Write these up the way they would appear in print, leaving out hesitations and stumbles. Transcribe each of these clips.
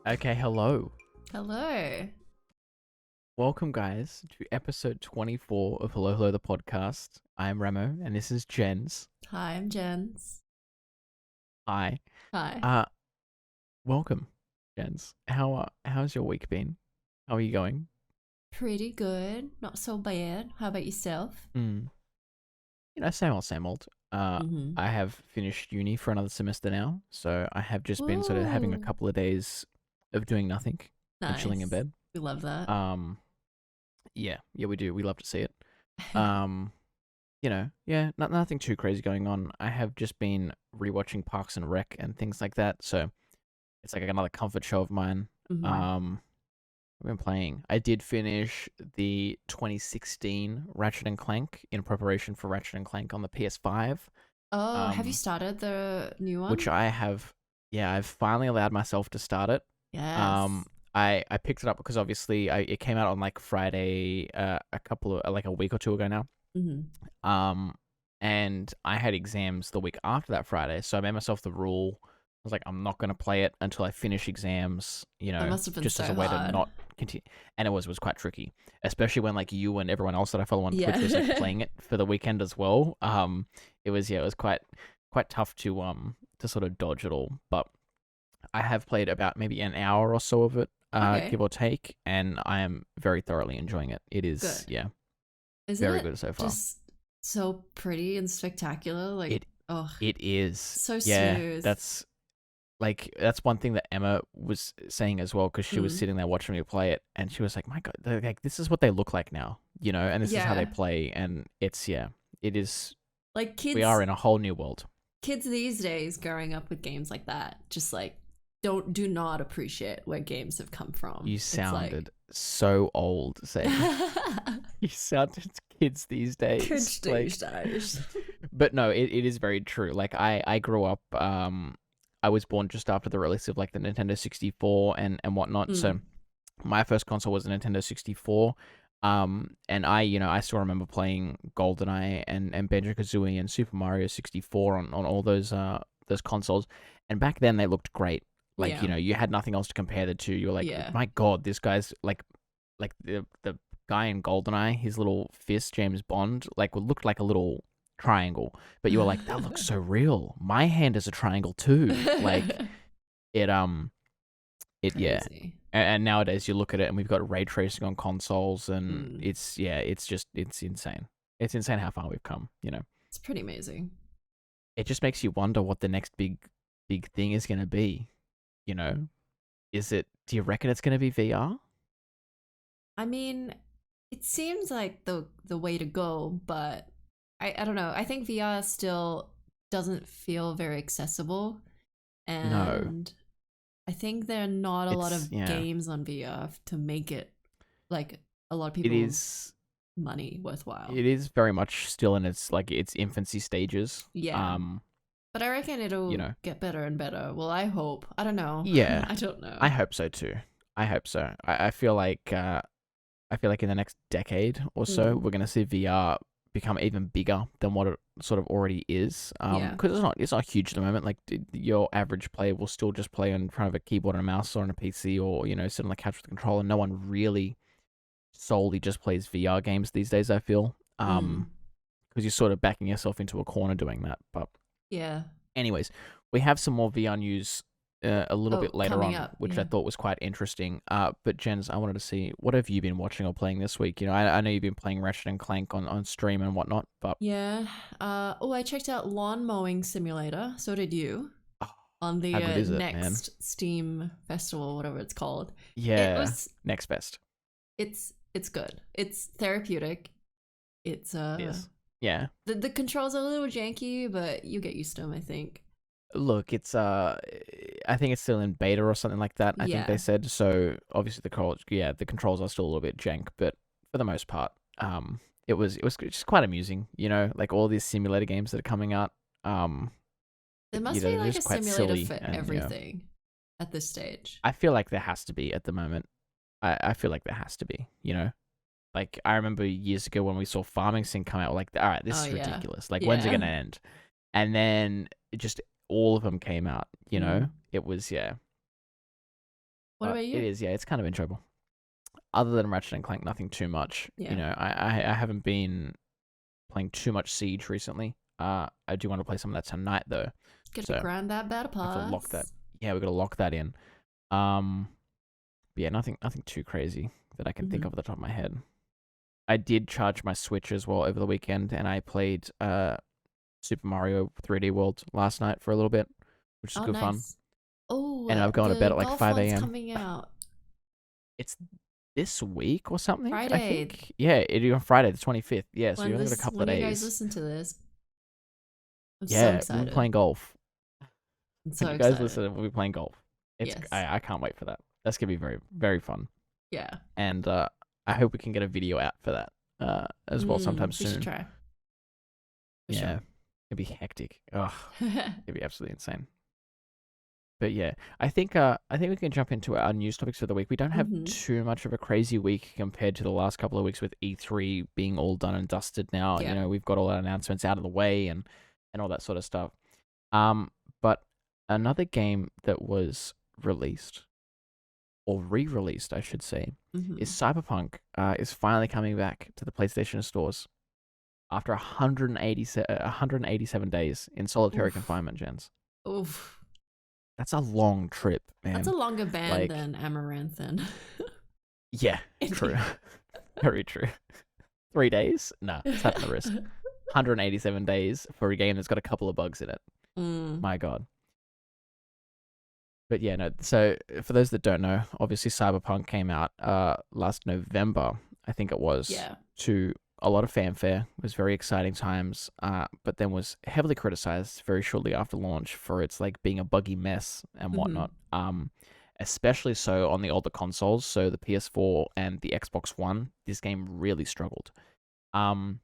Okay, hello. Hello. Welcome, guys, to episode 24 of Hello Hello the podcast. I am Ramo, and this is Jens. Hi, I'm Jens. Hi. Hi. Uh, welcome, Jens. How's your week been? How are you going? Pretty good. Not so bad. How about yourself? Mm. Same old, same old. Mm-hmm. I have finished uni for another semester now, so I have just been sort of having a Ooh. couple of days of doing nothing and chilling in Nice. bed. We love that. Yeah, we do. We love to see it. Um, nothing too crazy going on. I have just been rewatching Parks and Rec and things like that, so it's like another comfort show of mine. Mm-hmm. I've been playing. I did finish the 2016 Ratchet and Clank in preparation for Ratchet and Clank on the PS5. Oh, have you Um, started the new which one? I have. Yeah, I've finally allowed myself to start it. Yes. Um, I picked it up because obviously it came out on like Friday, a couple of like a week or two ago now. Mm-hmm. Um, and I had exams the week after that Friday, so I made myself the rule. I was like, I'm not gonna play it until I finish exams, That must have been just as a so way to hard. not continue. And it was quite tricky, especially when like you and everyone else that I follow on Twitch was like Yeah. playing it for the weekend as well. It was quite tough to sort of dodge it all. But I have played about maybe an hour or so of it, Okay. give or take, and I am very thoroughly enjoying it. It is, Good. yeah, Isn't very it good so far. just so pretty and spectacular? Like, It oh, it is. so Yeah, smooth. that's one thing that Emma was saying as well because she was Mm. sitting there watching me play it, and she was like, "My God, like this is what they look like now, and this is how they Yeah. play, and it is. Like We are in a whole new world." kids these days growing up with games like that just like do not appreciate where games have come from. You It's like sounded so old saying that. You sounded kids these days, kids these like. days. But no, it is very true. Like I grew up. I was born just after the release of like the Nintendo 64 and whatnot. So Mm. my first console was a Nintendo 64. And I still remember playing GoldenEye and Banjo-Kazooie and Super Mario 64 on all those consoles. And back then they looked great. Like, Yeah. you had nothing else to compare the two. You were like, Yeah. my God, this guy's like the guy in GoldenEye, his little fist, James Bond, like would look like a little triangle. But you were like, that looks so real. My hand is a triangle too. Like it yeah. Crazy. And nowadays you look at it and we've got ray tracing on consoles and Mm. it's insane. It's insane how far we've come. It's pretty amazing. It just makes you wonder what the next big thing is gonna be, you know? Do you reckon it's gonna be VR? I mean, it seems like the way to go, but I don't know. I think VR still doesn't feel very accessible, No. and I think there are not a lot It's of yeah. games on VR to make it like a lot of It people's is money worthwhile. it is very much still in its infancy stages. Yeah. But I reckon You it'll know. get better and better. Well, I hope. I don't know. Yeah. I don't I know. hope so too. I hope so. I feel like in the next decade or so, Mm. we're gonna see VR become even bigger than what it sort of already is. Yeah. Because it's not huge at the moment. Like your average player will still just play in front of a keyboard and a mouse or on a PC or sit on the couch with a controller. No one really solely just plays VR games these days. I feel Mm. because you're sort of backing yourself into a corner doing that. But Yeah. anyways, we have some more VR news a little Oh, bit later coming on, up. which I Yeah. thought was quite interesting. But Jens, I wanted to see what have you been watching or playing this week? I know you've been playing Ratchet and Clank on stream and whatnot, but Yeah. Oh, I checked out Lawn Mowing Simulator. So did you. oh, On how the good is it, man? next Steam festival, whatever it's called. It Yeah, was. next best. It's good. It's therapeutic. It's It is. Yeah. the controls are a little janky, but you get used to them. I think. Look, I think it's still in beta or something like that. I think they Yeah. said so. Obviously, the controls are still a little bit jank, but for the most part, it was just quite amusing. Like all these simulator games that are coming out. Um, There must be they're like a just quite simulator silly, for and everything at this stage. I feel like there has to be at the moment. I feel like there has to be. Like I remember years ago when we saw Farming Sim come out, we're like, all right, this Oh is yeah. ridiculous. Like, when's it Yeah. gonna end? And then it just all of them came out. Mm. It was yeah. What about It you? is, yeah, it's kind of enjoyable. Other than Ratchet and Clank, nothing too much. Yeah. I haven't been playing too much Siege recently. I do want to play some of that tonight though, Gotta so grind that battle I have to lock that. pass. Yeah, we got to lock that in. Um, but yeah, nothing too crazy that I can think Hmm. of at the top of my head. I did charge my Switch as well over the weekend, and I played Super Mario 3D World last night for a little bit, which is Oh, good fun. nice. Oh, And I'm going to bed the at like golf 5 one's a.m. coming out It's this week or something, I Friday. think. Yeah, it on Friday the 25th. Yeah, so you When only got a this, couple when of you guys days. listen to this, I'm so Yeah, we'll be excited. playing golf. I'm When so you guys excited. listen, we'll be playing golf. Yes. I can't wait for that. That's gonna be very very fun, Yeah. and I hope we can get a video out for that as well sometime We should soon. try for sure. Yeah, it'd be hectic. Ugh, it'd be absolutely insane. But yeah, I think we can jump into our news topics for the week. We don't have Hmm. too much of a crazy week compared to the last couple of weeks with E3 being all done and dusted now. Yeah. We've got all our announcements out of the way and all that sort of stuff. But another game that was released or re-released, I should say, is Hmm. Cyberpunk. Is finally coming back to the PlayStation stores after 187 days in solitary Oof. confinement, Jens. Oof. That's a long trip, That's a man. longer ban Like, than Amaranth and yeah, true. Very true. 3 days? Nah, slap on the wrist. 187 days for a game that's got a couple of bugs in it. Mm, My God. But yeah, no. So for those that don't know, obviously Cyberpunk came out last November, I think it was, yeah. to a lot of fanfare. It was very exciting times, but then was heavily criticized very shortly after launch for its like being a buggy mess and Hmm. whatnot. Especially so on the older consoles, so the PS4 and the Xbox One. This game really struggled. Um,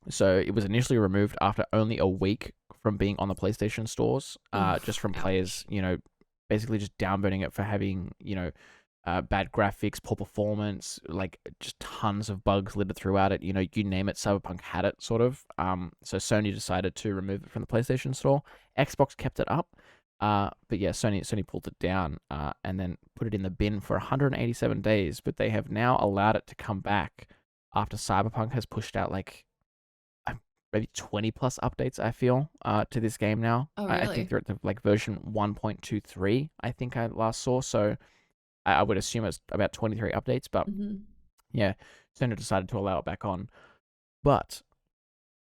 so it was initially removed after only a week from being on the PlayStation stores, just Oof. from players, Ouch. basically just downvoting it for having, bad graphics, poor performance, like just tons of bugs littered throughout it. You name it, Cyberpunk had it, sort of. So Sony decided to remove it from the PlayStation Store. Xbox kept it up, but yeah, Sony pulled it down, and then put it in the bin for 187 days. But they have now allowed it to come back after Cyberpunk has pushed out like maybe 20 plus updates, I feel, to this game now. Oh, I think really? they're at the like version 1.23, I think I last saw. So I would assume it's about 23 updates, but Hmm. yeah, Sony decided to allow it back on. But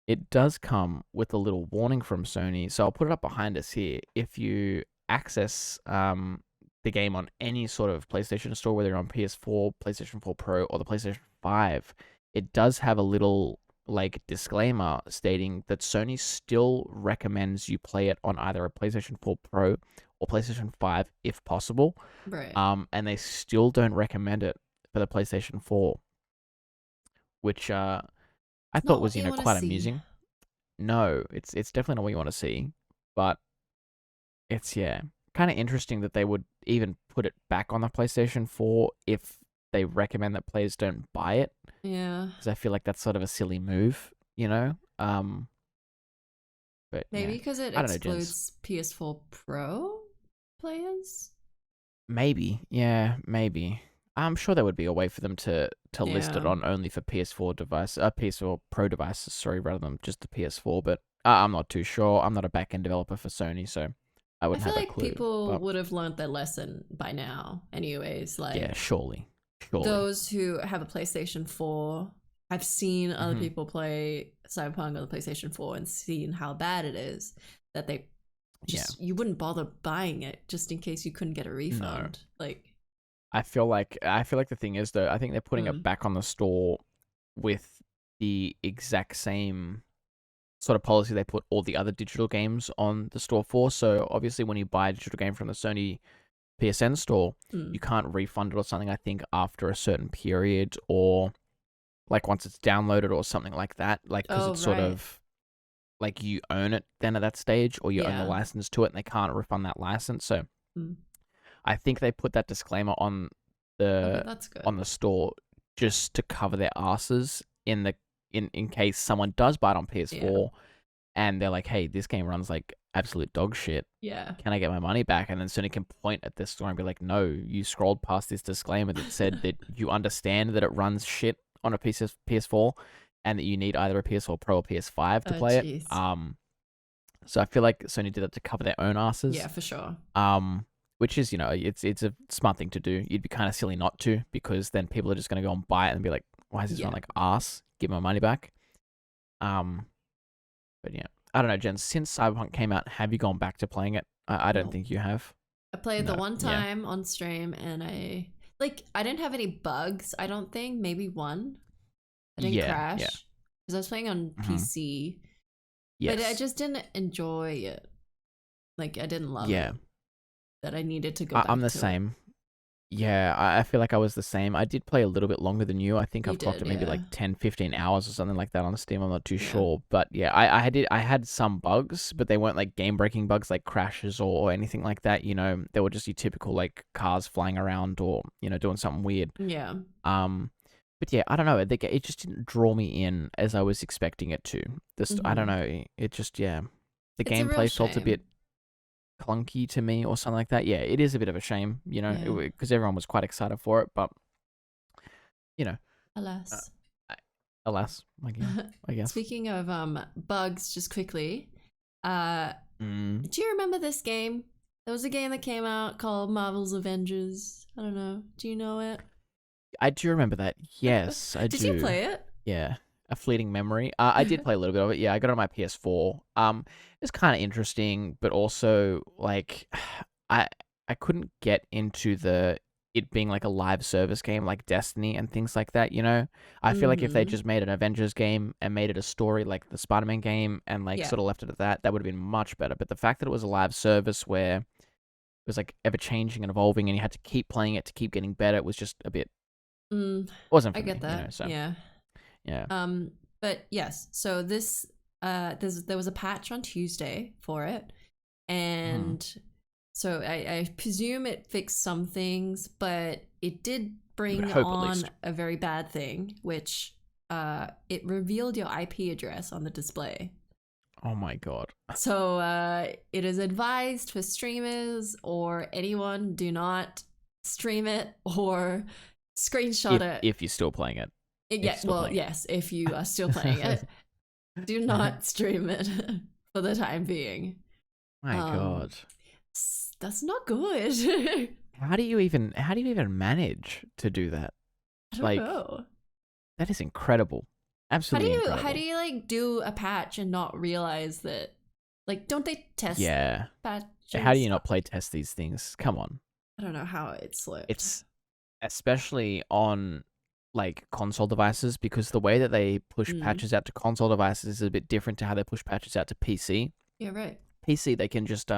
it does come with a little warning from Sony. So I'll put it up behind us here. If you access the game on any sort of PlayStation store, whether you're on PS4, PlayStation 4 Pro, or the PlayStation 5, it does have a little like disclaimer stating that Sony still recommends you play it on either a PlayStation 4 Pro or PlayStation 5 if possible. Right. And they still don't recommend it for the PlayStation 4, which I It's thought not was what you want to quite see. amusing. No, it's definitely not what you want to see, but it's yeah, kind of interesting that they would even put it back on the PlayStation 4 if they recommend that players don't buy it, Yeah. because I feel like that's sort of a silly move, you know. But Maybe yeah, because it I don't know, gents. excludes PS4 Pro players? Maybe, yeah, maybe. I'm sure there would be a way for them to list it Yeah. on only for PS4 device, PS4 Pro devices, sorry, rather than just the PS4. But I'm not too sure. I'm not a back end developer for Sony, so I I wouldn't feel have a like clue. people But would have learned their lesson by now, anyways. yeah, Like, surely. those who have a PlayStation 4, I've seen other Hmm. people play Cyberpunk on the PlayStation 4 and seen how bad it is that they Yeah, just, you wouldn't bother buying it just in case you couldn't get a no. refund. Like, I feel like the thing is though, I think they're putting it mm, back on the store with the exact same sort of policy they put all the other digital games on the store for. So obviously, when you buy a digital game from the Sony PSN store, mm. you can't refund it or something, I think, after a certain period, or like once it's downloaded or something like that. Like, because Oh, it's sort right. of like you own it then at that stage, or you own the Yeah. license to it, and they can't refund that license. So Mm. I think they put that disclaimer Okay, the that's on good. the store just to cover their asses in case someone does buy it on Yeah. PS4 and they're like, hey, this game runs like absolute dog shit. Yeah. Can I get my money back? And then Sony can point at this store and be like, no, you scrolled past this disclaimer that said that you understand that it runs shit on a PS4 and that you need either a PS4 Pro or PS5 to Oh, play it. jeez. So I feel like Sony did that to cover their own asses. Yeah, for sure. Which is, it's a smart thing to do. You'd be kind of silly not to, because then people are just going to go and buy it and be like, why is this run like ass? Give my money back. But yeah, I don't know, Jen. Since Cyberpunk came out, have you gone back to playing it? I don't think you have. I played the one time on stream, and I didn't have any bugs. I don't think, maybe one. I didn't crash because I was playing on PC. Yes. But I just didn't enjoy it. Like, I didn't love it. That I needed to go back I'm the same. Yeah, I feel like I was the same. I did play a little bit longer than you. I think I've clocked it maybe like 10, 15 hours or something like that on Steam. I'm not too sure. But yeah, I had some bugs, but they weren't like game-breaking bugs like crashes or anything like that. They were just your typical like cars flying around or, doing something weird. Yeah. But yeah, I don't know. It just didn't draw me in as I was expecting it to. I don't know. It just, the gameplay felt a bit clunky to me or something like that. Yeah, it is a bit of a shame, because everyone was quite excited for it, but alas, I guess. Speaking of bugs, just quickly, do you remember this game? There was a game that came out called Marvel's Avengers. I don't know. Do you know it? I do remember that. Yes, I do. Did you play it? Yeah. A fleeting memory. I did play a little bit of it. Yeah, I got it on my PS4. It's kind of interesting, but also like I couldn't get into it being like a live service game like Destiny and things like that, I feel like if they just made an Avengers game and made it a story like the Spider-Man game and like sort of left it at that would have been much better. But the fact that it was a live service where it was like ever changing and evolving and you had to keep playing it to keep getting better, it was just a bit wasn't for me, I get that. so. Yeah. But yes, so this there was a patch on Tuesday for it, and so I presume it fixed some things, but it did bring on a very bad thing, which it revealed your IP address on the display. Oh my god. So it is advised for streamers or anyone, do not stream it or screenshot it if you're still playing it. Yes, if you are still playing it, do not stream it for the time being. My god. That's not good. How do you even manage to do that? I don't know. That is incredible. Absolutely incredible. How do you like do a patch and not realize that, like, don't they test patches? How do you not play test these things? Come on. I don't know how it slipped. It's especially on like console devices, because the way that they push patches out to console devices is a bit different to how they push patches out to PC. Yeah, right. PC, they can just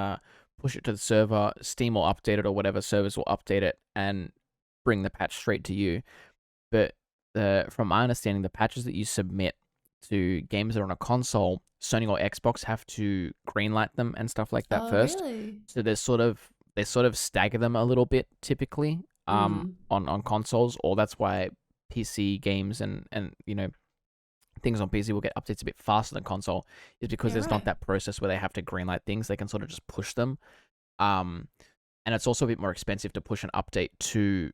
push it to the server, Steam will update it or whatever service will update it and bring the patch straight to you. But from my understanding, the patches that you submit to games that are on a console, Sony or Xbox have to greenlight them and stuff like that first. Really? So they sort of stagger them a little bit typically on consoles, or that's why PC games and things on PC will get updates a bit faster than console, is because there's not that process where they have to greenlight things. They can sort of just push them. And it's also a bit more expensive to push an update to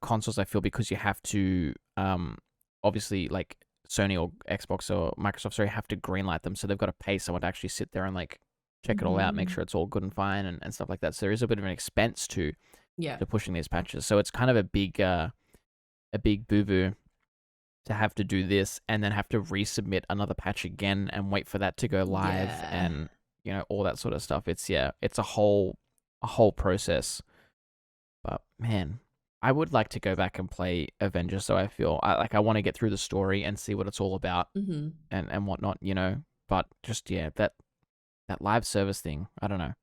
consoles, I feel, because you have to obviously, like, Sony or Xbox or Microsoft, sorry, have to greenlight them, so they've got to pay someone to actually sit there and like check it all out, make sure it's all good and fine and stuff like that. So there is a bit of an expense to pushing these patches. So it's kind of a big boo-boo to have to do this and then have to resubmit another patch again and wait for that to go live and all that sort of stuff. It's a whole process. But man, I would like to go back and play Avengers, so I feel I want to get through the story and see what it's all about and whatnot, But just that live service thing, I don't know.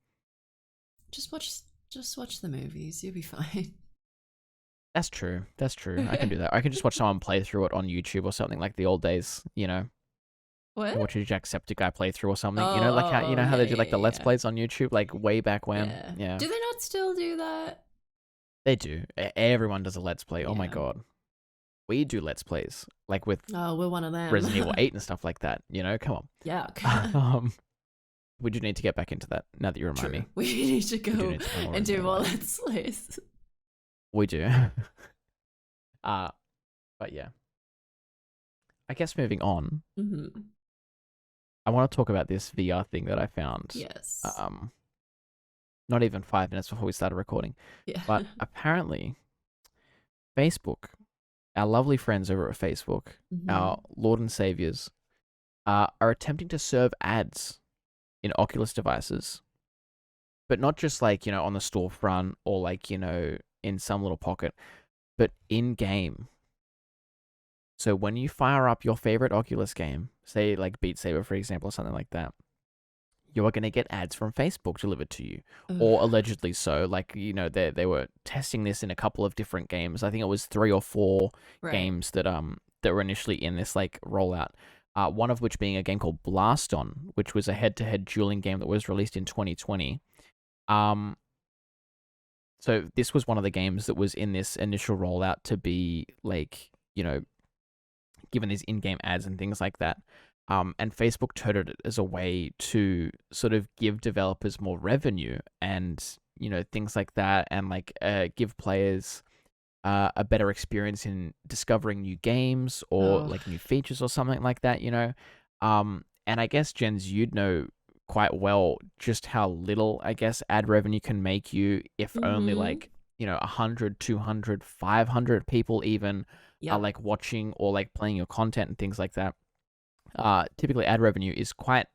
Just watch the movies, you'll be fine. That's true. I can do that. I can just watch someone play through it on YouTube or something, like the old days, What? Watch a Jacksepticeye play through or something, like how they do like the Let's Plays on YouTube, like way back when. Yeah. Do they not still do that? They do. Everyone does a Let's Play. Oh my god. We do Let's Plays, like with we're one of them. Resident Evil 8 and stuff like that, come on. Yeah. We do need to get back into that now that you remind True. me. We need to We do go need to play more and do Resident more Evil 8. Let's Plays. We do. But yeah. I guess moving on, Mm-hmm. I want to talk about this VR thing that I found. Yes. Not even 5 minutes before we started recording. Yeah. But apparently, Facebook, our lovely friends over at Facebook, our Lord and Saviors, are attempting to serve ads in Oculus devices, but not just like, on the storefront or like, in some little pocket, but in game. So when you fire up your favorite Oculus game, say like Beat Saber, for example, or something like that, you are going to get ads from Facebook delivered to you, or allegedly so. Like, they were testing this in a couple of different games. I think it was 3 or 4 games that were initially in this like rollout. One of which being a game called Blast On, which was a head-to-head dueling game that was released in 2020. So this was one of the games that was in this initial rollout to be like, given these in-game ads and things like that. And Facebook touted it as a way to sort of give developers more revenue and, things like that, and like give players a better experience in discovering new games or like new features or something like that, And I guess, Jens, you'd know quite well just how little, I guess, ad revenue can make you if only like, 100, 200, 500 people even are like watching or like playing your content and things like that. Typically ad revenue is quite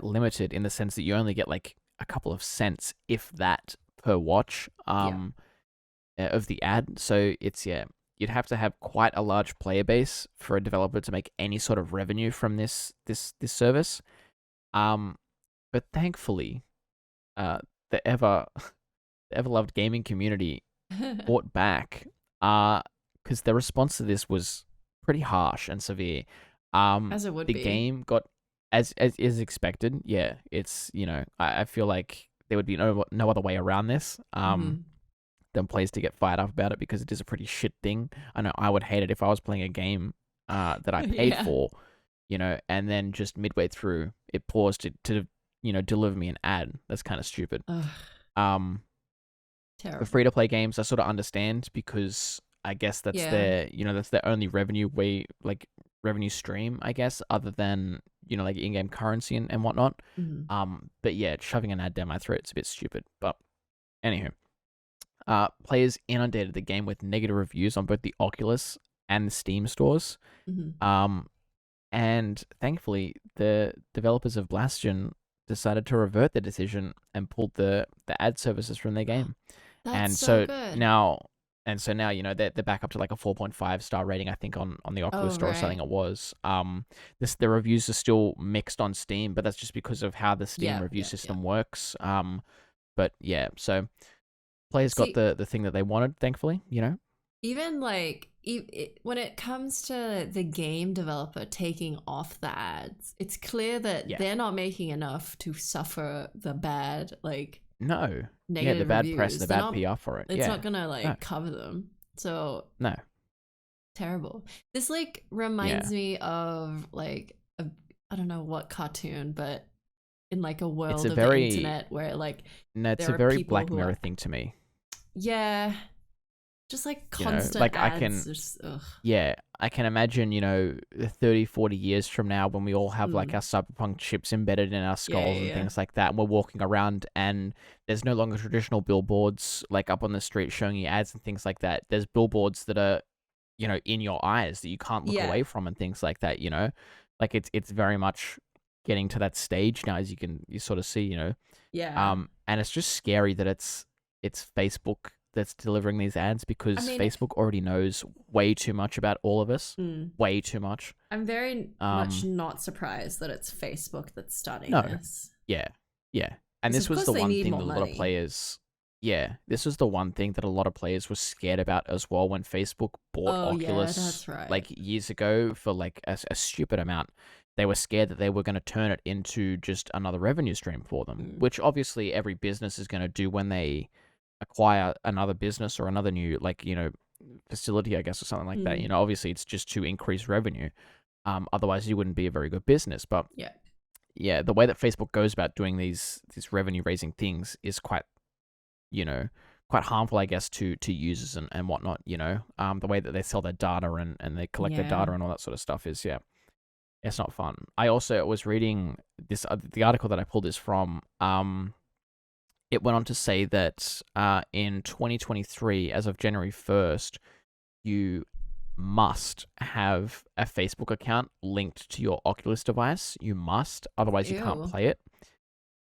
limited in the sense that you only get like a couple of cents, if that, per watch of the ad. So it's you'd have to have quite a large player base for a developer to make any sort of revenue from this service. But thankfully, the ever loved gaming community fought back, because the response to this was pretty harsh and severe. As it would the be. game got, as is expected. Yeah, it's I feel like there would be no other way around this. Than players to get fired up about it, because it is a pretty shit thing. I know I would hate it if I was playing a game that I paid for, and then just midway through it paused to deliver me an ad. That's kind of stupid. Terrible. The free to play games I sort of understand, because I guess that's their that's their only revenue stream, I guess, other than like in-game currency and whatnot. But yeah, shoving an ad down my throat, it's a bit stupid. But anywho, players inundated the game with negative reviews on both the Oculus and the Steam stores. And thankfully, the developers of Bastion decided to revert their decision and pulled the ad services from their game. That's so good. now they're back up to like a 4.5 star rating, I think, on the Oculus store or something it was. The reviews are still mixed on Steam, but that's just because of how the Steam review system works. But yeah, so players got the thing that they wanted, thankfully, Even like when it comes to the game developer taking off the ads, it's clear that they're not making enough to suffer the bad negative the bad reviews. press, the bad PR for it. It's not gonna cover them. So no, terrible. This reminds me of I don't know what cartoon, but in like a world of the internet where it's a very Black Mirror thing to me. Yeah. Just constant ads. I can imagine, 30, 40 years from now when we all have like our cyberpunk chips embedded in our skulls and things like that, and we're walking around and there's no longer traditional billboards like up on the street showing you ads and things like that. There's billboards that are, in your eyes that you can't look away from and things like that, Like it's very much getting to that stage now, as you sort of see, And it's just scary that it's Facebook that's delivering these ads, because Facebook already knows way too much about all of us. Way too much. I'm very much not surprised that it's Facebook that's starting this. Yeah. And this was the one thing that a lot of players... Yeah, this was the one thing that a lot of players were scared about as well when Facebook bought Oculus that's right. Years ago for a stupid amount. They were scared that they were going to turn it into just another revenue stream for them, which obviously every business is going to do when they acquire another business or another new facility, I guess, or something like that. Obviously it's just to increase revenue. Otherwise you wouldn't be a very good business. But the way that Facebook goes about doing these revenue raising things is quite, quite harmful, I guess, to users and whatnot. The way that they sell their data and they collect their data and all that sort of stuff is it's not fun. I also was reading this the article that I pulled this from. It went on to say that in 2023, as of January 1st, you must have a Facebook account linked to your Oculus device. You must, otherwise you can't Ew. play it.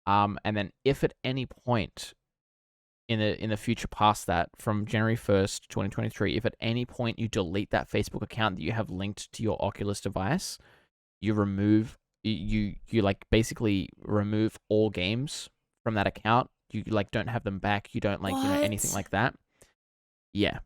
And then if at any point in the future past that, from January 1st, 2023, if at any point you delete that Facebook account that you have linked to your Oculus device, you remove you like basically remove all games from that account. You like don't have them back. You don't like anything What? like that. Yeah.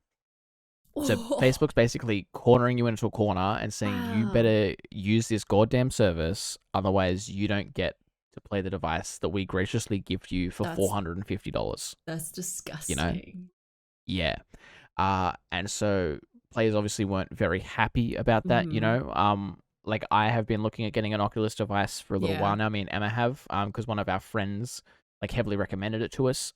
So Facebook's basically cornering you into a corner and saying you Wow. better use this goddamn service, otherwise you don't get to play the device that we graciously give you for $450. That's disgusting. Yeah. And so players obviously weren't very happy about that. Like I have been looking at getting an Oculus device for a little while now. Me and Emma have, because one of our friends like heavily recommended it to us.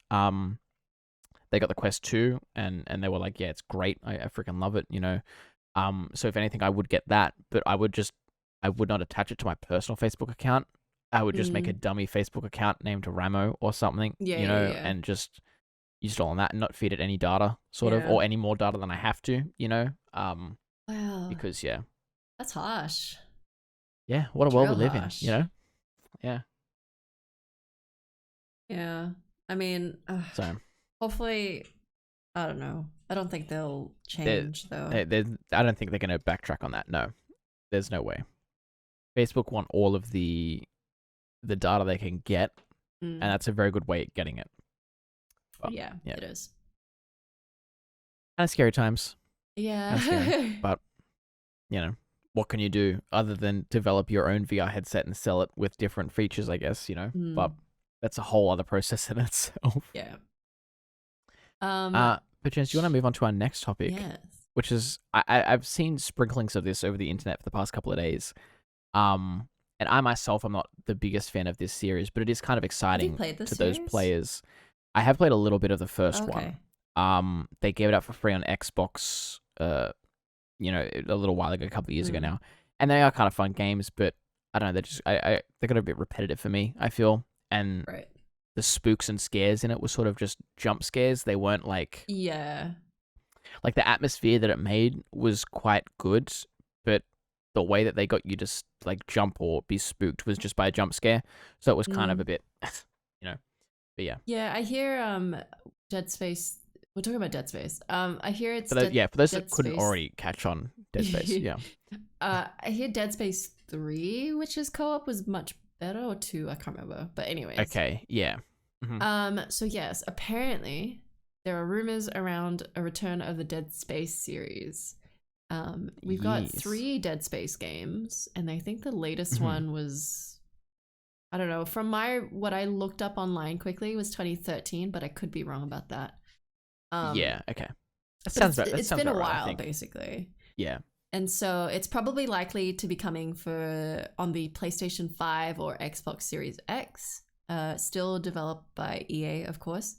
They got the Quest 2 and they were like, yeah, it's great. I freaking love it, So if anything, I would get that, but I would not attach it to my personal Facebook account. I would just make a dummy Facebook account named Ramo or something, and just use it all on that and not feed it any data, sort of, or any more data than I have to, Wow. because That's harsh. yeah, what a It's world we real live harsh. in, yeah. Yeah. I mean, So hopefully, I don't know. I don't think they'll change though. I don't think they're going to backtrack on that. No, there's no way. Facebook want all of the data they can get, and that's a very good way of getting it. But, yeah, it is. Kind of scary times. Yeah. Scary, but what can you do other than develop your own VR headset and sell it with different features, I guess, But that's a whole other process in itself. Yeah. But Jens, do you want to move on to our next topic? Yes. Which is I've seen sprinklings of this over the internet for the past couple of days. And I myself am not the biggest fan of this series, but it is kind of exciting to those players. I have played a little bit of the first one. They gave it out for free on Xbox, a little while ago, a couple of years ago now, and they are kind of fun games. But I don't know, they got a bit repetitive for me, I feel, and the spooks and scares in it were sort of just jump scares. They weren't like like the atmosphere that it made was quite good, but the way that they got you to like jump or be spooked was just by a jump scare. So it was kind of a bit, but yeah. Yeah, I hear Dead Space. We're talking about Dead Space. I hear it's for those that couldn't already catch on Dead Space. Yeah. I hear Dead Space 3, which is co-op, was much better, or 2, I can't remember. But anyways. Okay. Yeah. Mm-hmm. So yes, apparently there are rumors around a return of the Dead Space series. We've got 3 Dead Space games, and I think the latest one was, I don't know, from what I looked up online quickly was 2013, but I could be wrong about that. Yeah, okay. It's been a while, basically. Yeah. And so it's probably likely to be coming on the PlayStation 5 or Xbox Series X, still developed by EA, of course.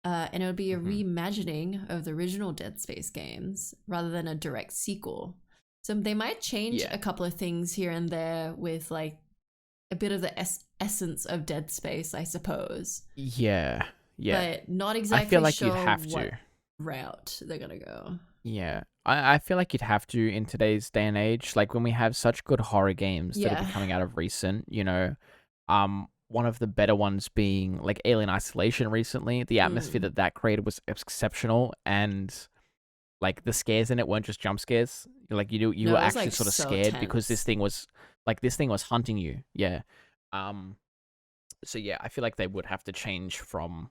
And it would be a reimagining of the original Dead Space games rather than a direct sequel. So they might change a couple of things here and there with like a bit of the essence of Dead Space, I suppose. Yeah. But not exactly I feel like sure you'd have what to. route they're going to go. Yeah. I feel like you'd have to in today's day and age. Like when we have such good horror games that have been coming out of recent, one of the better ones being like Alien Isolation recently. The atmosphere that created was exceptional, and like the scares in it weren't just jump scares. Like you were actually like sort of scared tense. Because this thing was hunting you. Yeah. So yeah, I feel like they would have to change from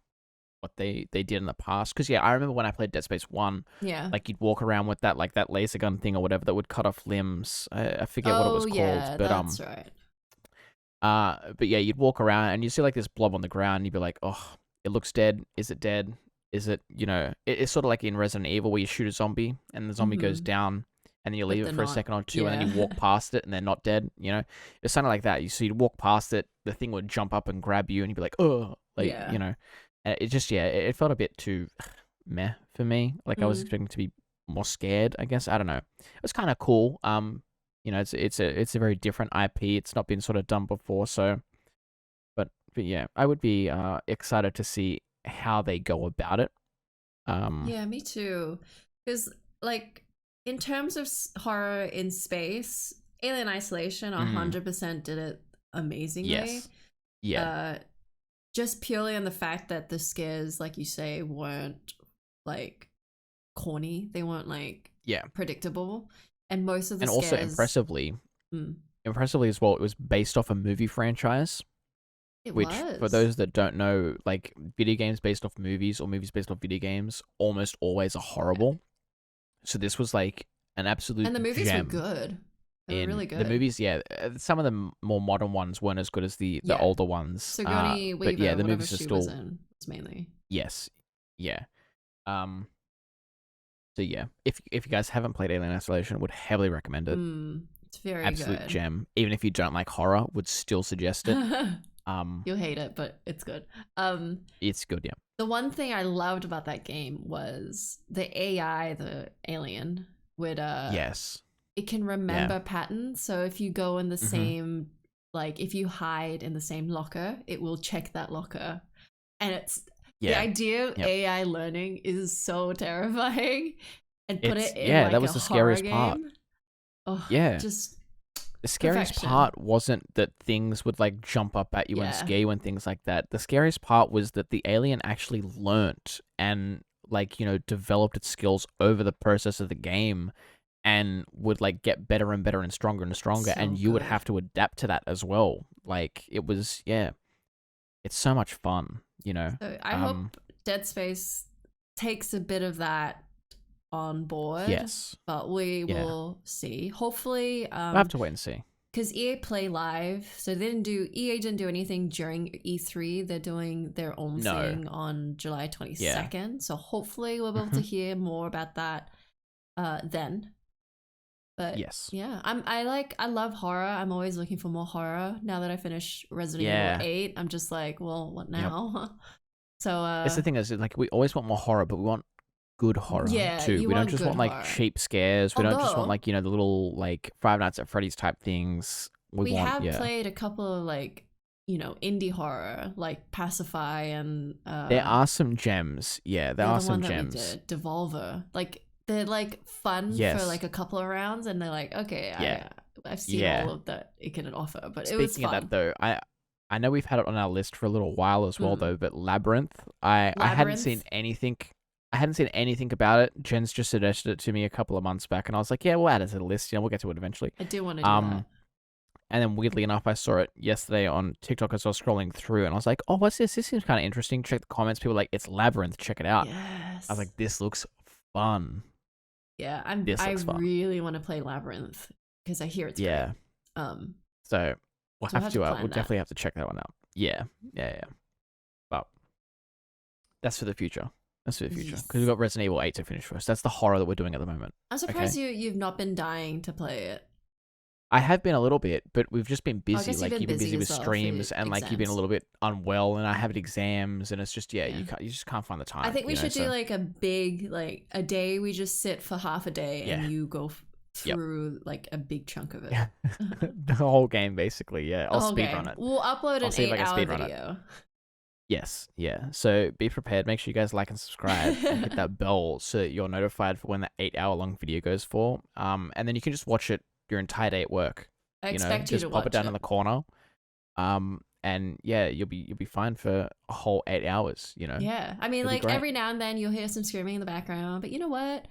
what they did in the past. Because yeah, I remember when I played Dead Space 1, like you'd walk around with that like that laser gun thing or whatever that would cut off limbs. I forget what it was called, but that's right. But yeah, you'd walk around and you see like this blob on the ground and you'd be like, oh, it looks dead. Is it dead? Is it, it's sort of like in Resident Evil where you shoot a zombie and the zombie goes down and then you But leave they're it for a not. second or two, and then you Yeah. walk past it, and they're not dead. It's something like that. So you'd walk past it, the thing would jump up and grab you, and you'd be like, oh, like Yeah. And it just it felt a bit too meh for me. Like I was Mm. expecting to be more scared. I guess I don't know. It was kind of cool. It's a very different IP. It's not been sort of done before, so. But yeah, I would be excited to see how they go about it. Yeah, me too. Because, like, in terms of horror in space, Alien Isolation 100% did it amazingly. Yes. Yeah. Just purely on the fact that the scares, like you say, weren't like corny. They weren't like predictable. And most of the and scares. Also impressively as well, it was based off a movie franchise. Which, for those that don't know, like video games based off movies or movies based off video games, almost always are horrible. So this was like an absolute and the movies gem. were good. They were really good. The movies, some of the more modern ones weren't as good as the older ones. Sigourney Weaver, but yeah, the whatever movies are she still was in, mainly. Yes, yeah. So yeah, if you guys haven't played Alien Isolation, would heavily recommend it. It's very absolute good. Gem. Even if you don't like horror, would still suggest it. You'll hate it, but it's good. It's good, yeah. The one thing I loved about that game was the AI, the alien, would yes, it can remember patterns. So if you go in the same, like if you hide in the same locker, it will check that locker, and it's the idea of AI learning is so terrifying. And put it in like that was the scariest part. Oh, just. The scariest part wasn't that things would like jump up at you and scare you and things like that. The scariest part was that the alien actually learnt and developed its skills over the process of the game and would like get better and better and stronger, and you would have to adapt to that as well. Like it was, it's so much fun, So I hope Dead Space takes a bit of that on board. Yes. But we will see. Hopefully we'll have to wait and see. Because EA Play Live, so EA didn't do anything during E3. They're doing their own thing on July 22nd. So hopefully we'll be able to hear more about that then. But I love horror. I'm always looking for more horror. Now that I finished Resident Evil 8, I'm just like, well, what now? Yep. So that's the thing is, like, we always want more horror, but we want good horror too. We don't just want like cheap scares. We don't just want like the little like Five Nights at Freddy's type things. We have played a couple of like indie horror like Pacify and there are some gems. Yeah, there are some gems. Devolver, like they're like fun for like a couple of rounds, and they're like I've seen all of that it can offer. But speaking it was fun. of that though, I know we've had it on our list for a little while as well though. But Labyrinth, I hadn't seen anything. I hadn't seen anything about it. Jen's just suggested it to me a couple of months back, and I was like, yeah, we'll add it to the list. We'll get to it eventually. I do want to do that. And then weirdly enough, I saw it yesterday on TikTok as I was scrolling through, and I was like, oh, what's this? This seems kind of interesting. Check the comments. People were like, it's Labyrinth. Check it out. Yes. I was like, this looks fun. Yeah, I really want to play Labyrinth because I hear it's great. So we'll definitely have to check that one out. Yeah. But that's for the future. That's for the future. Because we've got Resident Evil 8 to finish first. That's the horror that we're doing at the moment. I'm surprised you've not been dying to play it. I have been a little bit, but we've just been busy. Like you've been busy with streams and like you've been a little bit unwell, and I have exams, and it's just you just can't find the time. I think we should do like a big a day. We just sit for half a day, and you go through like a big chunk of it. The whole game, basically. Yeah, I'll speedrun it. We'll upload an 8-hour video. Yes, yeah. So be prepared. Make sure you guys like and subscribe and hit that bell so that you're notified for when that 8-hour-long video goes for. And then you can just watch it your entire day at work. I expect you just to pop watch it down in the corner. And you'll be fine for a whole 8 hours. Yeah, I mean, like every now and then you'll hear some screaming in the background, but you know what?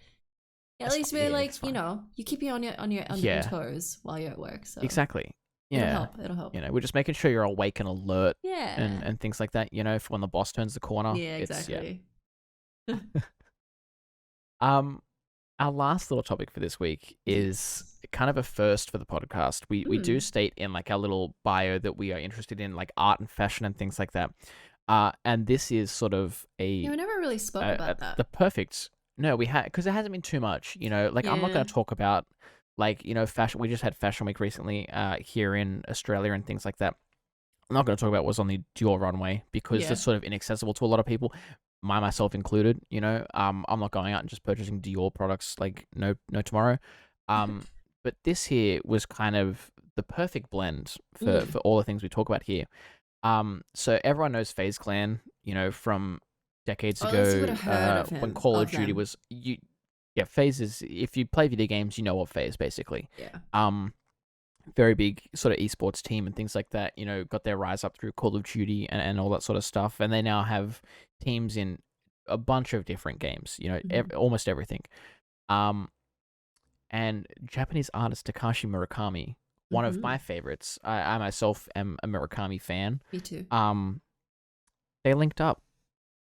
At least we're like, you keep you on your toes while you're at work. So exactly. Yeah, it'll help. We're just making sure you're awake and alert. Yeah, and things like that. For when the boss turns the corner. Yeah, exactly. Our last little topic for this week is kind of a first for the podcast. We do state in like our little bio that we are interested in like art and fashion and things like that. And this is sort of we never really spoke about that. The perfect No, we had, because it hasn't been too much. Like I'm not Yeah. going to talk about like fashion. We just had Fashion Week recently here in Australia and things like that. I'm not going to talk about what's on the Dior runway because Yeah. it's sort of inaccessible to a lot of people, myself included. I'm not going out and just purchasing Dior products like no tomorrow. Um, but this here was kind of the perfect blend for Mm. all the things we talk about here. So everyone knows FaZe Clan, from decades Or at least you would ago, have heard of when him, Call of of Duty them. was yeah, FaZe is, if you play video games, you know what FaZe basically. Yeah. Very big sort of esports team and things like that. Got their rise up through Call of Duty and all that sort of stuff, and they now have teams in a bunch of different games. Mhm. Almost everything. Um, and Japanese artist Takashi Murakami, one of Mhm. my favorites. I myself am a Murakami fan. Me too. Um, they linked up.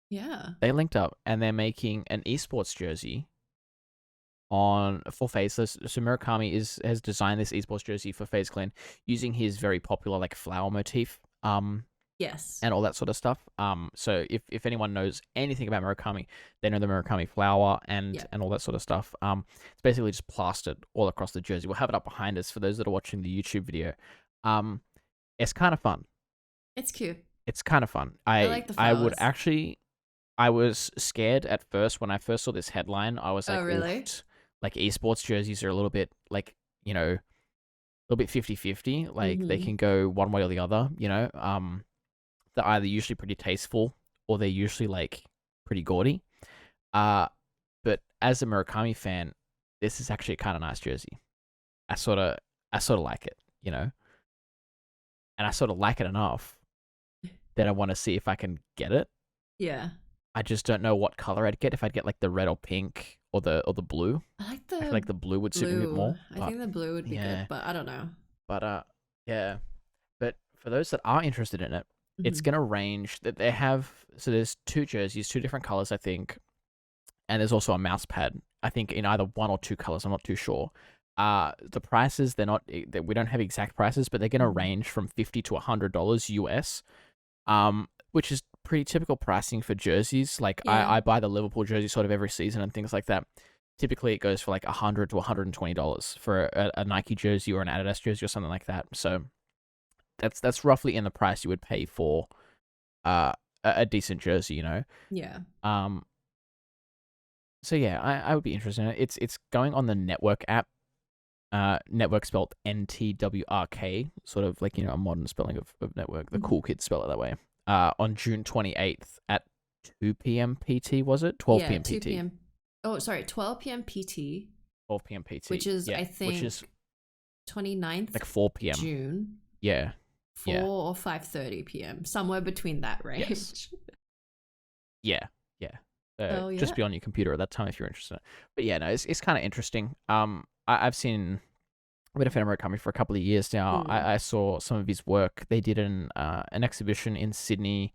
Yeah. And they're making an esports jersey for FaZe. So Murakami has designed this esports jersey for FaZe Clan using his very popular like flower motif. Yes. And all that sort of stuff. So if anyone knows anything about Murakami, they know the Murakami flower Yeah. and all that sort of stuff. It's basically just plastered all across the jersey. We'll have it up behind us for those that are watching the YouTube video. It's kind of fun. It's cute. It's kind of fun. I I like the I would flowers. actually. I was scared at first when I first saw this headline. I was Oh, like, really? oof, like esports jerseys are a little bit like, a little bit 50-50. Like they Mhm. can go one way or the other, they're either usually pretty tasteful or they're usually like pretty gaudy. Uh, but as a Murakami fan, this is actually a kind of nice jersey. I sort of, I sort of like it, and I sort of like it enough that I want to see if I can get it. Yeah. I just don't know what color I'd get. If I'd get like the red or pink or the blue. I like I feel the like the blue would suit me a bit blue. more. I But think the blue would be good, yeah, but I don't know. but yeah. But for those that are interested in it, it's Mhm. gonna range. That they have. So there's two jerseys, two different colors, I think, and there's also a mouse pad. I think in either one or two colors. I'm not too sure. The prices, they're not. We don't have exact prices, but they're gonna Mhm. range from $50 to $100 US. Which is pretty typical pricing for jerseys. Like Yeah. I buy the Liverpool jersey sort of every season and things like that. Typically, it goes for like $100 to $120 for a Nike jersey or an Adidas jersey or something like that. So that's roughly in the price you would pay for uh, a decent jersey. Yeah. Um, so yeah, I would be interested in it. It's going on the Network app. Network spelled NTWRK, sort of like a modern spelling of network. The Mhm. cool kids spell it that way. On June 28th at 2 p.m. PT, was it? 12 Yeah, p.m. 2 PT. p.m. Oh, sorry, 12 p.m. PT, 12 p.m. which PT. is Yeah, I which is think 29th like 4 p.m. June, Yeah, 4 yeah, or 5:30 p.m. Somewhere between that yes, range. yeah, yeah. Oh Just yeah. be on your computer at that time if you're interested. But yeah, no, it's kind of interesting. I've seen I've been a fan of Murakami for a couple of years now. Mm. I saw some of his work. They did an exhibition in Sydney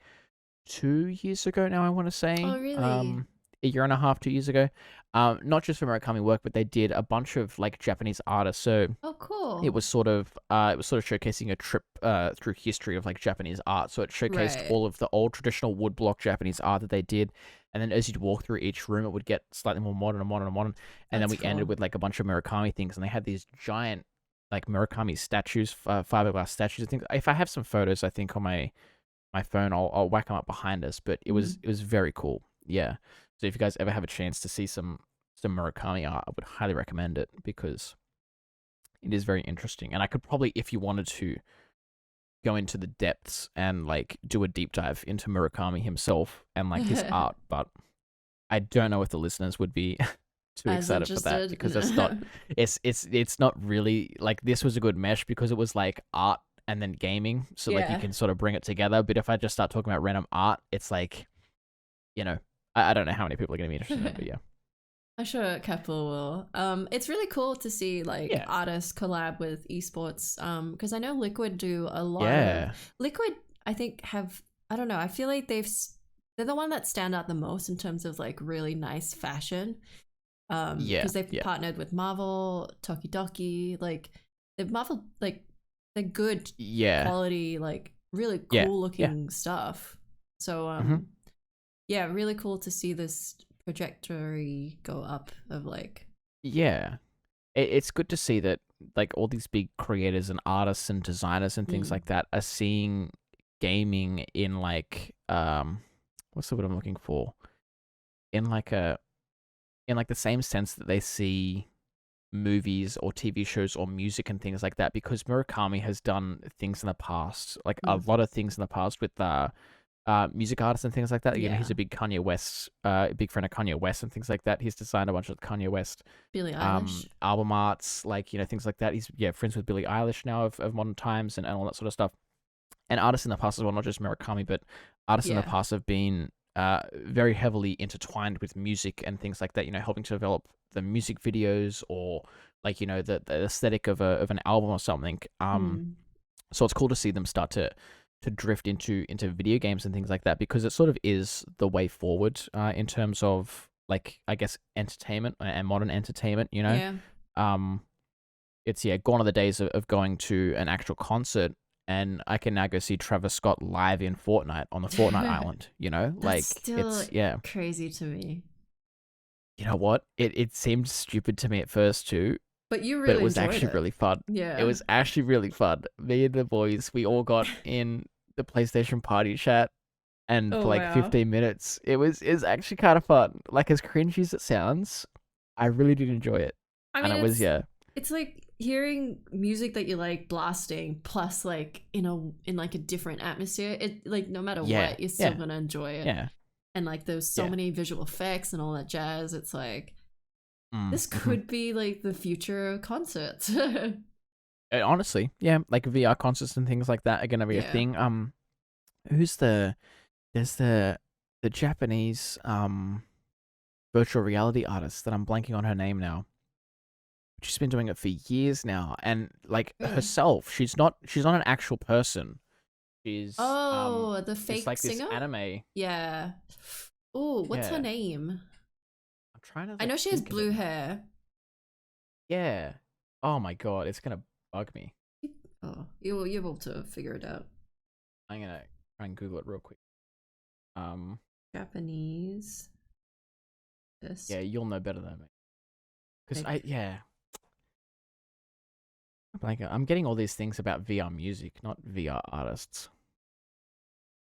2 years ago now, I want to Oh say. really? A year and a half, 2 years ago. Not just for Murakami work, but they did a bunch of like Japanese artists. So Oh it cool. was sort of showcasing a trip through history of like Japanese art. So it showcased Right. all of the old traditional woodblock Japanese art that they did. And then as you'd walk through each room, it would get slightly more modern and modern and modern. And then That's we ended cool. with like a bunch of Murakami things, and they had these giant like Murakami statues, fiberglass statues. I think if I have some photos, I think on my phone, I'll whack them up behind us. But it was Mhm. it was very cool. Yeah. So if you guys ever have a chance to see some Murakami art, I would highly recommend it because it is very interesting. And I could probably, if you wanted to, go into the depths and like do a deep dive into Murakami himself and like his art, but I don't know if the listeners would be too As excited for that interested. because it's not really like this was a good mesh because it was like art and then gaming, so like you Yeah. can sort of bring it together. But if I just start talking about random art, it's like, you know, I don't know how many people are going to be interested in it, but yeah, I'm sure Keppel will. It's really cool to see like yeah, artists collab with esports. Because I know Liquid do a lot of yeah, Liquid. I think have I don't know. I feel like they're the one that stand out the most in terms of like really nice fashion. yeah, Because they've yeah, partnered with Marvel, Tokidoki, like they've Marvel like they're good yeah, quality, like really yeah, cool yeah. looking stuff. So Hmm. yeah, really cool to see this trajectory go up of like Yeah. It's good to see that like all these big creators and artists and designers and things mm, like that are seeing gaming in like what's the word I'm looking for? In like a in like the same sense that they see movies or TV shows or music and things like that, because Murakami has done things in the past, like a mm, lot of things in the past with music artists and things like that. You know, yeah, he's a big Kanye West, big friend of Kanye West and things like that. He's designed a bunch of Kanye West Billie Eilish. album arts, like, you know, things like that. He's, yeah, friends with Billie Eilish now of modern times and all that sort of stuff. And artists in the past as well, not just Murakami, but artists in the Yeah, past have been very heavily intertwined with music and things like that, you know, helping to develop the music videos or like, you know, the aesthetic of an album or something. mm, So it's cool to see them start to drift into video games and things like that, because it sort of is the way forward in terms of like, I guess, entertainment and modern entertainment, you know. yeah. Um it's, yeah, gone are the days of going to an actual concert, and I can now go see Travis Scott live in Fortnite on the Fortnite island, you know? That's Like still it's, yeah. crazy to me. You know what? It seemed stupid to me at first too, But you but it really was enjoyed actually it. really fun. It Yeah. was actually really fun. Me and the boys, we all got in the PlayStation party chat, and for Oh like wow. 15 minutes, it was actually kind of fun. Like, as cringy as it sounds, I really did enjoy it. I And mean, it was, yeah. it's like hearing music that you like blasting plus like in like a different atmosphere. It like no matter Yeah. what, you're still Yeah. gonna enjoy it. Yeah. And like there's so Yeah. many visual effects and all that jazz. It's like Mm, this hmm. could be like the future of concerts. Honestly, yeah, like VR concerts and things like that are gonna be a Yeah. thing. Who's there's the Japanese virtual reality artist that I'm blanking on her name now. She's been doing it for years now, and like Really? herself, she's not an actual person. She's Oh, the it's fake like this singer? anime. Yeah. Oh, what's her Yeah, name? I'm trying to I like know she has think of it blue now. hair. Yeah. Oh my god, it's gonna bug me. Oh, you're able to figure it out. I'm gonna try and Google it real quick. Um, Japanese. yeah, This. you'll know better than me. Cause Like, I'm getting all these things about VR music, not VR artists.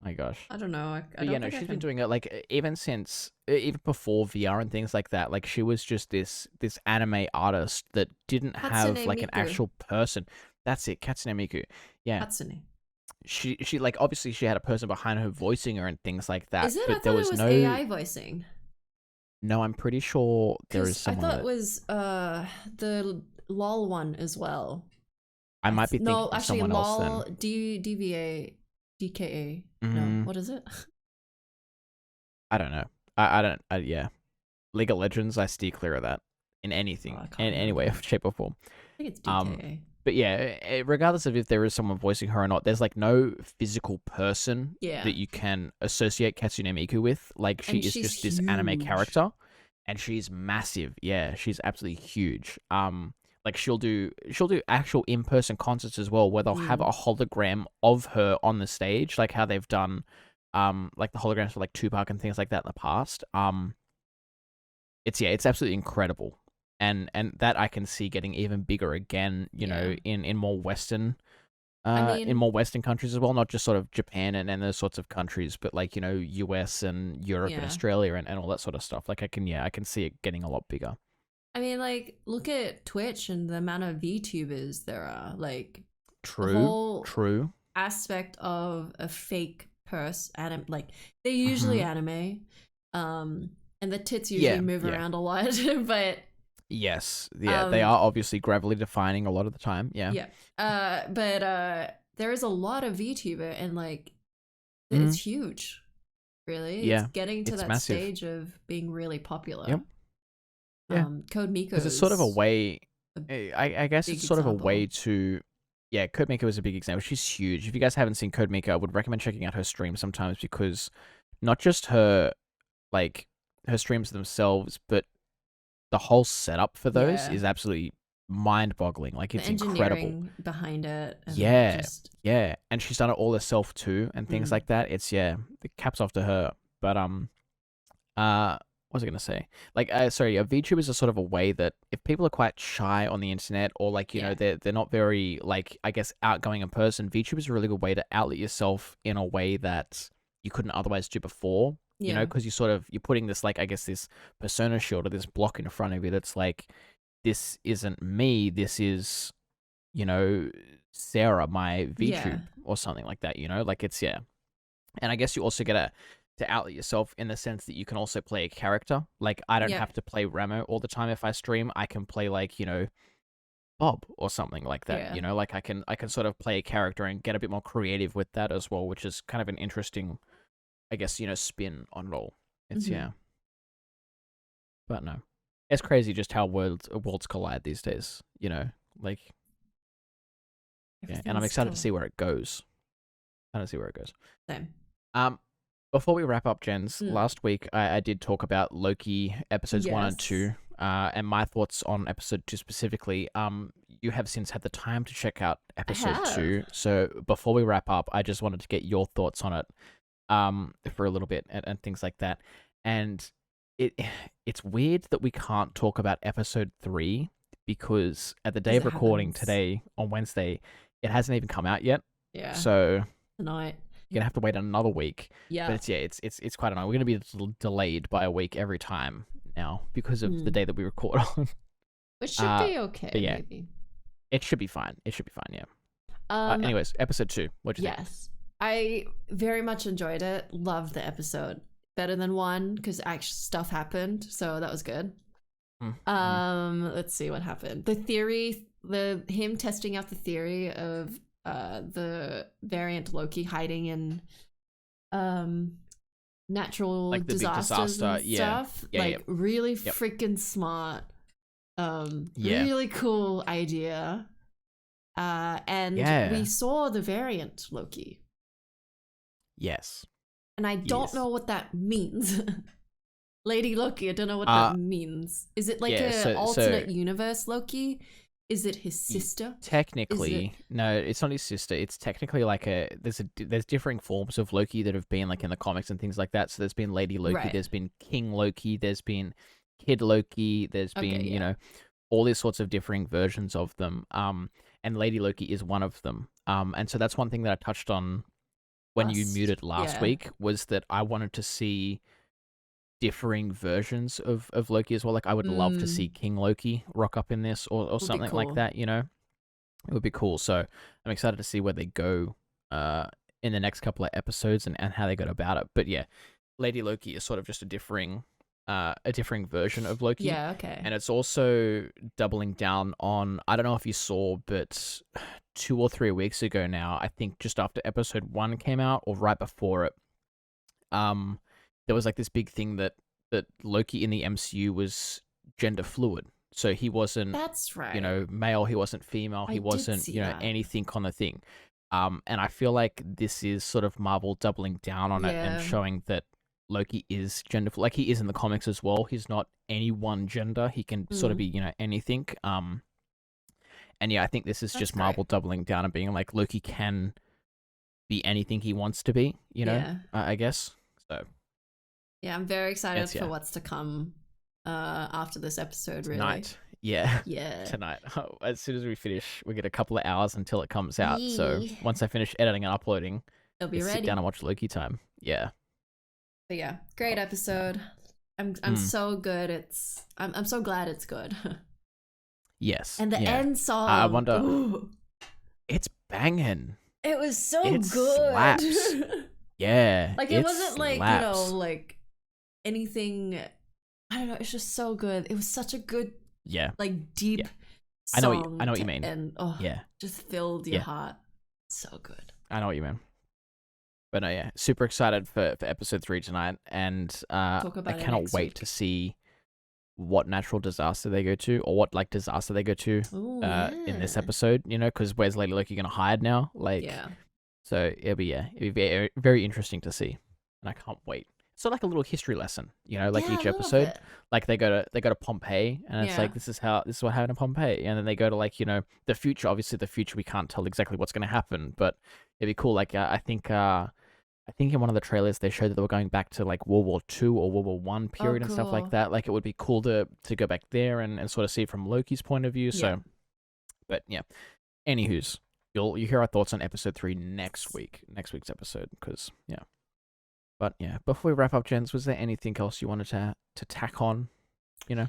My gosh. I don't know. I But yeah, don't no, think I she's been can. doing it like even since even before VR and things like that. Like, she was just this anime artist that didn't have Hatsune like an Miku. actual person. That's it, Katsune Miku. Yeah, Hatsune. she like, obviously she had a person behind her voicing her and things like that, Is it? I but there thought it was was no. AI voicing. No, I'm pretty sure there is Because I someone thought it that was the LOL one as well. I might be thinking No, of actually, someone else LOL then. DVA DKA. No, Mm, what is it? I don't know. Yeah. League of Legends, I steer clear of that in Oh, anything, I in can't any way, remember. shape, or form. I think it's Um, DKA. but yeah, regardless of if there is someone voicing her or not, there's like no physical person Yeah, that you can associate Katsune Miku with. Like, she and is she's just this anime huge. character, and she's massive. Yeah, she's absolutely huge. Like, she'll do actual in person concerts as well, where they'll have Mm. a hologram of her on the stage, like how they've done, like the holograms for like Tupac and things like that in the past. It's, yeah, it's absolutely incredible, and that I can see getting even bigger again. You Yeah, know, in more Western, I in mean, more Western countries as well, not just sort of Japan and those sorts of countries, but like, you know, US and Europe and yeah. Australia and all that sort of stuff. Like, I can see it getting a lot bigger. I mean, like, look at Twitch and the amount of VTubers there are. Like, the True, whole true. aspect of a fake like they're usually Hmm. anime, and the tits usually Yeah, move yeah. around a lot, but Yes, yeah, they um, are obviously gravity defying a lot of the time. Yeah. yeah, but there is a lot of VTuber, and like Hmm. it's huge. Really, it's Yeah, getting to it's that massive. stage of being really Yep. popular. Yeah, Code because it's sort of a Miko's way. a I guess it's big sort of a way example. to. Yeah, Code Maker was a big example. She's huge. If you guys haven't seen Code Maker, I would recommend checking out her stream sometimes, because not just her, like, her streams themselves, but the whole setup for those Yeah, is absolutely mind-boggling. Like, the it's incredible. engineering behind it, and Yeah, just yeah, and she's done it all herself too, and things mm, like that. It's, yeah, the caps off to her. But uh, was I gonna say? Like, sorry, VTube is a sort of a way that if people are quite shy on the internet, or like you know Yeah. they're not very like I guess outgoing in person, VTube is a really good way to outlet yourself in a way that you couldn't otherwise do before. You know, Yeah. because you're putting this like I guess this persona shield or this block in front of you that's like this isn't me, this is you know Sarah, my Yeah. VTube or something like that. You know, like it's yeah. And I guess you also get to outlet yourself in the sense that you can also play a character. Like I don't Yeah. have to play Ramo all the time if I stream. I can play like, you know, Bob or something like that. Yeah. You know, like I can sort of play a character and get a bit more creative with that as well, which is kind of an interesting, I guess, you know, spin on role. It's Mhm. yeah. But no. It's crazy just how worlds collide these days, you know. Like yeah, and I'm Everything's excited to cool. see where it goes. I don't see where it goes. Same. Um, before we wrap up, Jens, Mm. last week I did talk about Loki episodes 1 and Yes. 2, and my thoughts on episode 2 specifically. You have since had the time to check out episode 2, so before we wrap up, I just wanted to get your thoughts on it, for a little bit and things like that. And it's weird that we can't talk about episode 3 because at the day of Because it recording happens. today on Wednesday, it hasn't even come out yet. Yeah. So Tonight. you're gonna have to wait another week. Yeah. But it's quite annoying. We're gonna be delayed by a week every time now because of the day that we record on. Which should be okay, but yeah. maybe. It should be fine. It should be fine. Yeah. Anyways, episode 2. What'd you think? Yes. I very much enjoyed it. Loved the episode. Better than 1 because actual stuff happened, so that was good. Let's see what happened. The theory, him testing out the theory of the variant Loki hiding in natural Like the big disasters disaster, and yeah. stuff. Yeah, like yeah. really Yep. freaking smart. Yeah. Really cool idea. And Yeah. we saw the variant Loki. Yes. And I don't Yes. know what that means. Lady Loki, I don't know what that means. Is it like yeah, a alternate universe Loki? Is it his sister? Technically, no, it's not his sister. It's technically like there's differing forms of Loki that have been like in the comics and things like that. So there's been Lady Loki, Right. there's been King Loki, there's been Kid Loki, there's been you know all these sorts of differing versions of them. And Lady Loki is one of them. And so that's one thing that I touched on when you muted last week was that I wanted to see differing versions of Loki as well. Like I would love to see King Loki rock up in this or something like that, you know. It would be cool. So I'm excited to see where they go in the next couple of episodes and how they go about it. But yeah, Lady Loki is sort of just a differing version of Loki. Yeah, okay. And it's also doubling down on, I don't know if you saw, but 2 or 3 weeks ago now, I think just after episode 1 came out or right before it, there was like this big thing that Loki in the MCU was gender fluid. So he wasn't, that's right. you know, male, he wasn't female, he wasn't, you know, anything on the thing. And I feel like this is sort of Marvel doubling down on it and showing that Loki is gender fluid. Like he is in the comics as well. He's not any one gender. He can sort of be, you know, anything. And yeah, I think this is just Marvel doubling down and being like Loki can be anything he wants to be, you know, I guess. So yeah, I'm very excited for what's to come after this episode, really. Tonight. Yeah. Yeah. Tonight. As soon as we finish, we get a couple of hours until it comes out. So once I finish editing and uploading, it'll be ready. Sit down and watch Loki time. Yeah. But yeah, great episode. I'm so good. I'm so glad it's good. Yes. And the end song. I wonder. Ooh. It's banging. It was so it good. Slaps. Yeah. Like it wasn't like, you know, like anything. I don't know. It's just so good. It was such a good, like deep song. I know what you mean. And just filled your heart. So good. I know what you mean. But no, yeah, super excited for episode 3 tonight, and I cannot wait to see what natural disaster they go to, or what like disaster they go to in this episode. You know, because where's Lady Loki gonna hide now? Like, so it'll be very, very interesting to see, and I can't wait. So like a little history lesson, you know, like each episode, like they go to Pompeii, and it's like this is what happened in Pompeii, and then they go to like, you know, the future. Obviously, the future we can't tell exactly what's going to happen, but it'd be cool. Like I think I think in one of the trailers they showed that they were going back to like World War II or World War One period and stuff like cool. that. Like it would be cool to go back there and sort of see it from Loki's point of view. Yeah. So, but yeah. Anywho's, you hear our thoughts on episode 3 next week's episode, because yeah. But yeah, before we wrap up, Jens, was there anything else you wanted to tack on? You know,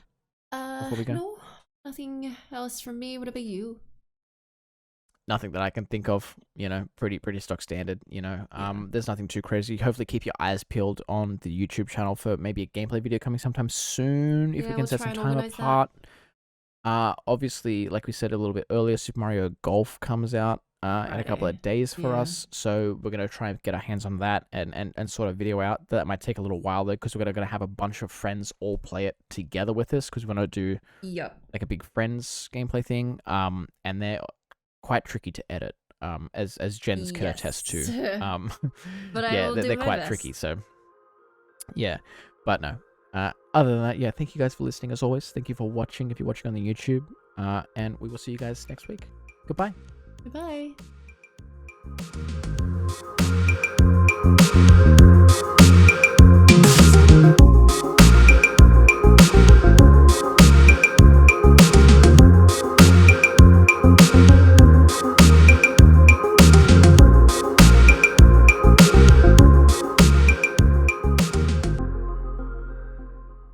before we go. No, nothing else from me. What about you? Nothing that I can think of. You know, pretty stock standard. You know, there's nothing too crazy. Hopefully, keep your eyes peeled on the YouTube channel for maybe a gameplay video coming sometime soon if we can set some time apart. Obviously, like we said a little bit earlier, Super Mario Golf comes out in a couple of days for us, so we're gonna try and get our hands on that and sort of video out. That might take a little while though, because we're gonna have a bunch of friends all play it together with us, because we're gonna do like a big friends gameplay thing. And they're quite tricky to edit, as Jens can attest to. But yeah, they're quite tricky. So yeah, but no. Other than that, yeah, thank you guys for listening as always. Thank you for watching if you're watching on the YouTube. And we will see you guys next week. Goodbye. Goodbye.